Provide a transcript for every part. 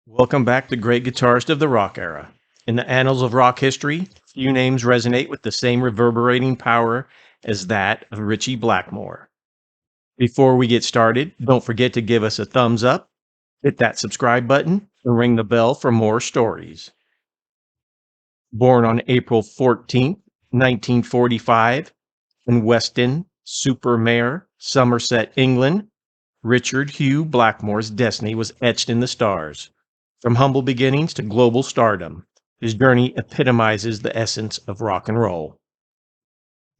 Welcome back to Great Guitarist of the Rock Era. In the annals of rock history, few names resonate with the same reverberating power as that of Ritchie Blackmore. Before we get started, don't forget to give us a thumbs up, hit that subscribe button, and ring the bell for more stories. Born on April 14th, 1945, in Weston-super-Mare, Somerset, England, Richard Hugh Blackmore's destiny was etched in the stars. From humble beginnings to global stardom, his journey epitomizes the essence of rock and roll.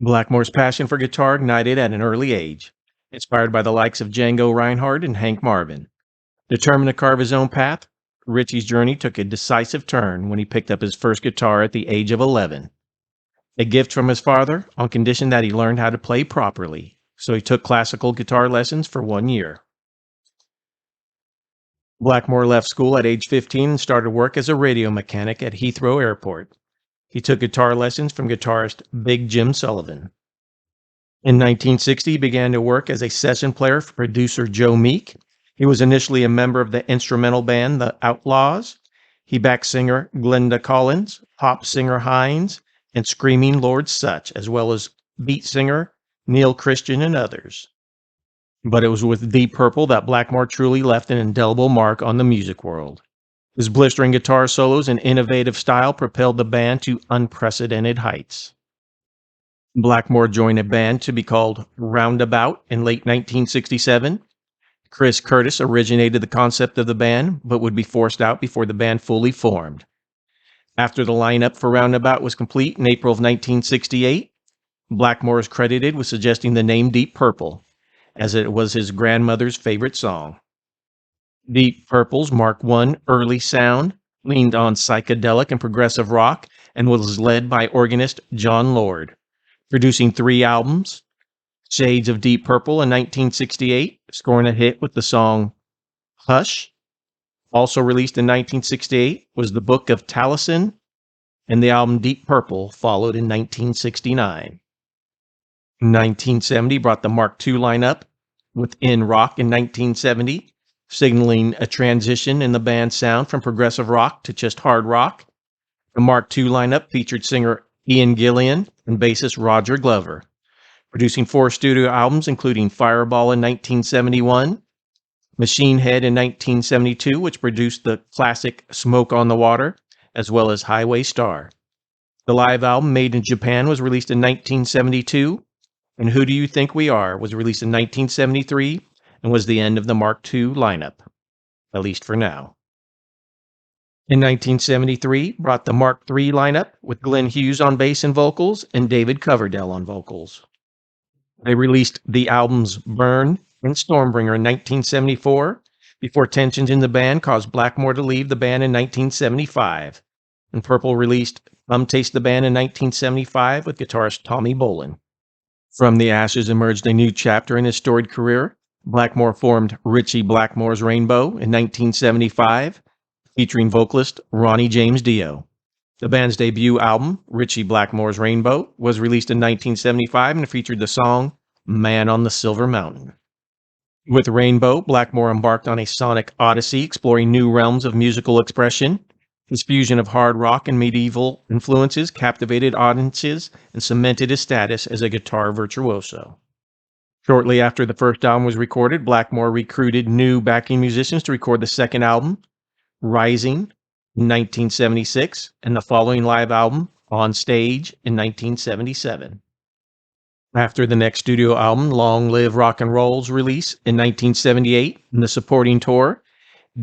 Blackmore's passion for guitar ignited at an early age, inspired by the likes of Django Reinhardt and Hank Marvin. Determined to carve his own path, Ritchie's journey took a decisive turn when he picked up his first guitar at the age of 11. A gift from his father on condition that he learned how to play properly, so he took classical guitar lessons for 1 year. Blackmore left school at age 15 and started work as a radio mechanic at Heathrow Airport. He took guitar lessons from guitarist Big Jim Sullivan. In 1960, he began to work as a session player for producer Joe Meek. He was initially a member of the instrumental band The Outlaws. He backed singer Glenda Collins, pop singer Hines, and screaming Lord Sutch, as well as beat singer Neil Christian and others. But it was with Deep Purple that Blackmore truly left an indelible mark on the music world. His blistering guitar solos and innovative style propelled the band to unprecedented heights. Blackmore joined a band to be called Roundabout in late 1967. Chris Curtis originated the concept of the band, but would be forced out before the band fully formed. After the lineup for Roundabout was complete in April of 1968, Blackmore is credited with suggesting the name Deep Purple, as it was his grandmother's favorite song. Deep Purple's Mark I early sound leaned on psychedelic and progressive rock and was led by organist John Lord, producing 3 albums: Shades of Deep Purple in 1968, scoring a hit with the song Hush. Also released in 1968 was The Book of Taliesin, and the album Deep Purple followed in 1969. 1970 brought the Mark II lineup within rock in 1970, signaling a transition in the band's sound from progressive rock to just hard rock. The Mark II lineup featured singer Ian Gillan and bassist Roger Glover, producing 4 studio albums including Fireball in 1971, Machine Head in 1972, which produced the classic Smoke on the Water, as well as Highway Star. The live album Made in Japan was released in 1972, and Who Do You Think We Are was released in 1973 and was the end of the Mark II lineup, at least for now. In 1973, brought the Mark III lineup with Glenn Hughes on bass and vocals and David Coverdale on vocals. They released the albums Burn and Stormbringer in 1974 before tensions in the band caused Blackmore to leave the band in 1975, and Purple released Come Taste the Band in 1975 with guitarist Tommy Bolin. From the ashes emerged a new chapter in his storied career. Blackmore formed Ritchie Blackmore's Rainbow in 1975, featuring vocalist Ronnie James Dio. The band's debut album, Ritchie Blackmore's Rainbow, was released in 1975 and featured the song Man on the Silver Mountain. With Rainbow, Blackmore embarked on a sonic odyssey exploring new realms of musical expression. His fusion of hard rock and medieval influences captivated audiences and cemented his status as a guitar virtuoso. Shortly after the first album was recorded, Blackmore recruited new backing musicians to record the second album, Rising, in 1976, and the following live album, On Stage, in 1977. After the next studio album, Long Live Rock and Roll's release in 1978 and the supporting tour,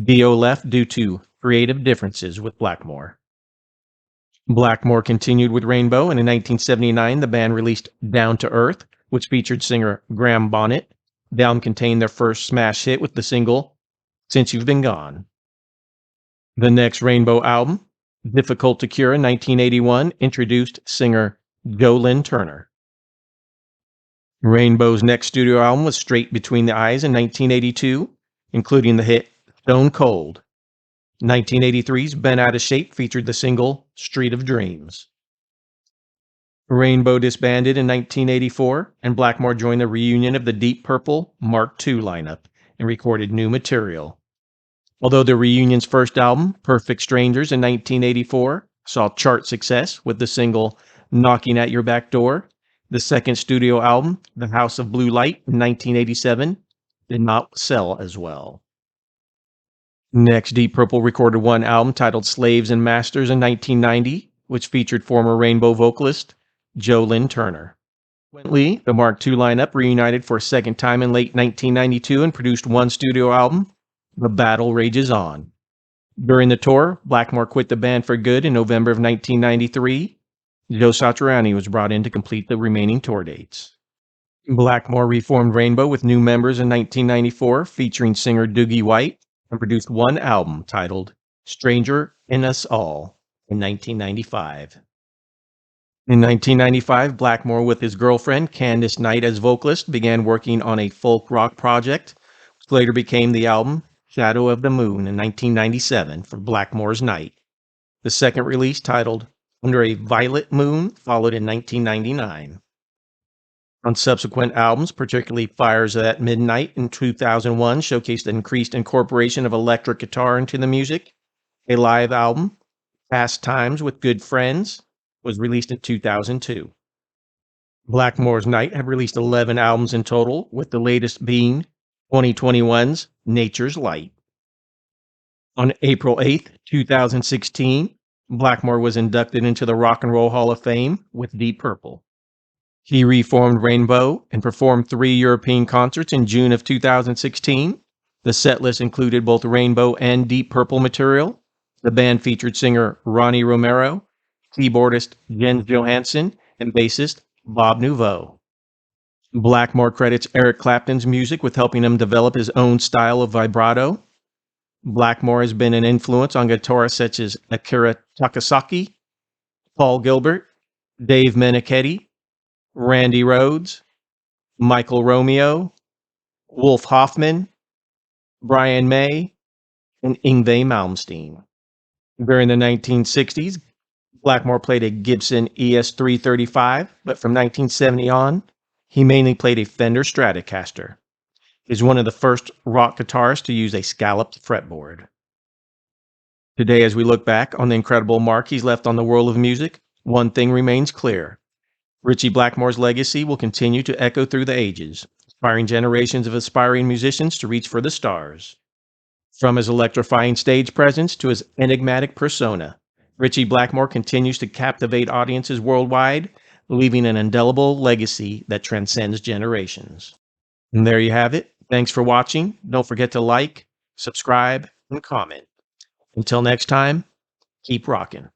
Dio left due to creative differences with Blackmore. Blackmore continued with Rainbow, and in 1979, the band released Down to Earth, which featured singer Graham Bonnet. The album contained their first smash hit with the single Since You've Been Gone. The next Rainbow album, Difficult to Cure in 1981, introduced singer Joe Lynn Turner. Rainbow's next studio album was Straight Between the Eyes in 1982, including the hit Stone Cold. 1983's Bent Out of Shape featured the single Street of Dreams. Rainbow disbanded in 1984, and Blackmore joined the reunion of the Deep Purple Mark II lineup and recorded new material. Although the reunion's first album, Perfect Strangers in 1984, saw chart success with the single Knocking at Your Back Door, the second studio album, The House of Blue Light in 1987, did not sell as well. Next, Deep Purple recorded one album titled Slaves and Masters in 1990, which featured former Rainbow vocalist Joe Lynn Turner. Subsequently, the Mark II lineup reunited for a second time in late 1992 and produced one studio album, The Battle Rages On. During the tour, Blackmore quit the band for good in November of 1993. Joe Satriani was brought in to complete the remaining tour dates. Blackmore reformed Rainbow with new members in 1994, featuring singer Doogie White, and produced one album titled Stranger in Us All in 1995. In 1995, Blackmore, with his girlfriend Candice Knight as vocalist, began working on a folk rock project, which later became the album Shadow of the Moon in 1997 for Blackmore's Night. The second release, titled Under a Violet Moon, followed in 1999. On subsequent albums, particularly Fires at Midnight in 2001, showcased increased incorporation of electric guitar into the music. A live album, Past Times with Good Friends, was released in 2002. Blackmore's Night have released 11 albums in total, with the latest being 2021's Nature's Light. On April 8, 2016, Blackmore was inducted into the Rock and Roll Hall of Fame with Deep Purple. He reformed Rainbow and performed 3 European concerts in June of 2016. The set list included both Rainbow and Deep Purple material. The band featured singer Ronnie Romero, keyboardist Jens Johansson, and bassist Bob Nouveau. Blackmore credits Eric Clapton's music with helping him develop his own style of vibrato. Blackmore has been an influence on guitarists such as Akira Takasaki, Paul Gilbert, Dave Meniketti, Randy Rhoads, Michael Romeo, Wolf Hoffman, Brian May, and Yngwie Malmsteen. During the 1960s, Blackmore played a Gibson ES-335, but from 1970 on, he mainly played a Fender Stratocaster. He's one of the first rock guitarists to use a scalloped fretboard. Today, as we look back on the incredible mark he's left on the world of music, one thing remains clear. Ritchie Blackmore's legacy will continue to echo through the ages, inspiring generations of aspiring musicians to reach for the stars. From his electrifying stage presence to his enigmatic persona, Ritchie Blackmore continues to captivate audiences worldwide, leaving an indelible legacy that transcends generations. And there you have it. Thanks for watching. Don't forget to like, subscribe, and comment. Until next time, keep rocking.